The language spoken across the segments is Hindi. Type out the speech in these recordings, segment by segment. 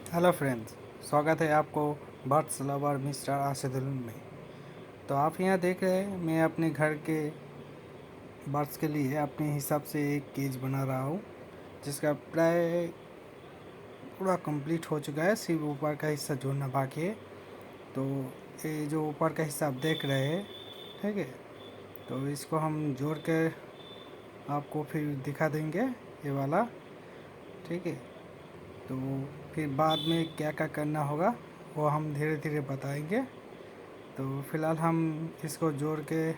हेलो फ्रेंड्स, स्वागत है आपको बर्ड्स लवर मिस्टर आसिदुल में। तो आप यहाँ देख रहे हैं मैं अपने घर के बर्ड्स के लिए अपने हिसाब से एक केज बना रहा हूँ, जिसका प्राय पूरा कंप्लीट हो चुका है। सिर्फ ऊपर का हिस्सा जोड़ना बाकी है। तो ये जो ऊपर का हिस्सा आप देख रहे हैं, ठीक है, तो इसको हम जोड़ कर आपको फिर दिखा देंगे, ये वाला, ठीक है। तो फिर बाद में क्या क्या करना होगा वो हम धीरे धीरे बताएंगे। तो फ़िलहाल हम इसको जोड़ के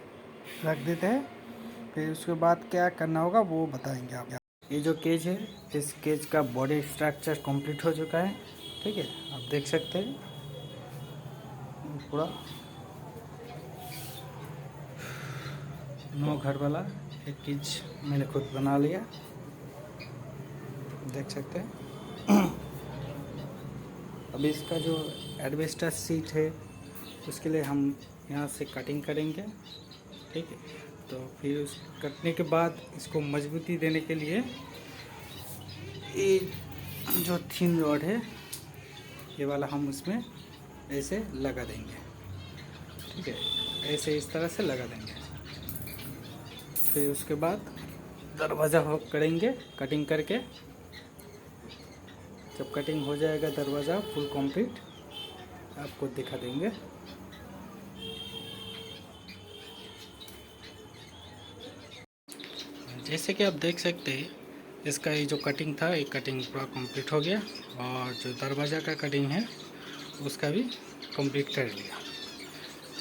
रख देते हैं, फिर उसके बाद क्या करना होगा वो बताएंगे आप। ये जो केज है, इस केज का बॉडी स्ट्रक्चर कंप्लीट हो चुका है, ठीक है। आप देख सकते हैं पूरा 9 घर वाला एक केज मैंने खुद बना लिया, देख सकते हैं। अभी इसका जो एडवेस्टर सीट है उसके लिए हम यहाँ से कटिंग करेंगे, ठीक है। तो फिर उस कटने के बाद इसको मजबूती देने के लिए ये जो थिन रॉड है ये वाला हम उसमें ऐसे लगा देंगे, ठीक है। ऐसे इस तरह से लगा देंगे। फिर उसके बाद दरवाज़ा हो करेंगे कटिंग करके। जब कटिंग हो जाएगा दरवाज़ा फुल कंप्लीट, आपको दिखा देंगे। जैसे कि आप देख सकते हैं, इसका ये जो कटिंग था ये कटिंग पूरा कंप्लीट हो गया, और जो दरवाज़ा का कटिंग है उसका भी कंप्लीट कर लिया,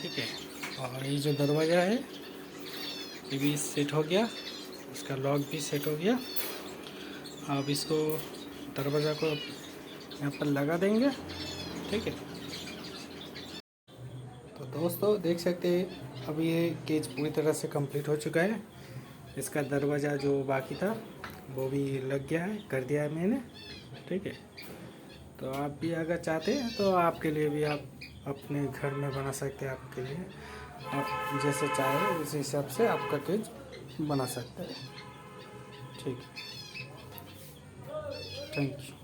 ठीक है। और ये जो दरवाज़ा है ये भी सेट हो गया, इसका लॉक भी सेट हो गया। अब इसको दरवाज़ा को यहाँ पर लगा देंगे, ठीक है। तो दोस्तों देख सकते हैं अब ये केज पूरी तरह से कंप्लीट हो चुका है। इसका दरवाज़ा जो बाकी था वो भी लग गया है, कर दिया है मैंने, ठीक है। तो आप भी अगर चाहते हैं तो आपके लिए भी आप अपने घर में बना सकते हैं। आपके लिए आप जैसे चाहे उस हिसाब से आपका केज बना सकते हैं, ठीक है। Thank you.